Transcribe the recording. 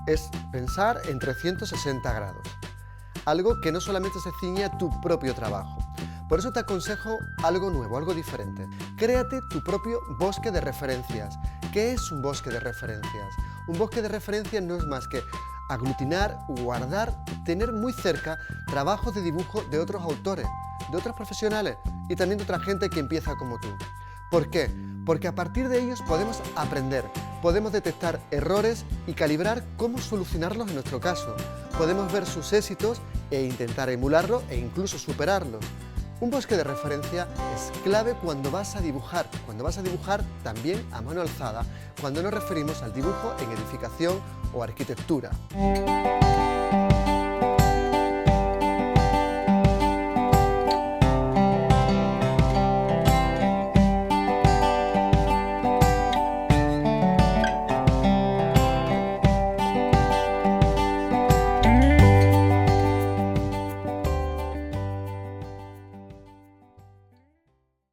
es pensar en 360 grados, algo que no solamente se ciñe a tu propio trabajo. Por eso te aconsejo algo nuevo, algo diferente. Créate tu propio bosque de referencias. ¿Qué es un bosque de referencias? Un bosque de referencias no es más que aglutinar, guardar, tener muy cerca trabajos de dibujo de otros autores, de otros profesionales y también de otra gente que empieza como tú. ¿Por qué? Porque a partir de ellos podemos aprender, podemos detectar errores y calibrar cómo solucionarlos en nuestro caso. Podemos ver sus éxitos e intentar emularlos e incluso superarlos. Un bosque de referencia es clave cuando vas a dibujar también a mano alzada, cuando nos referimos al dibujo en edificación o arquitectura.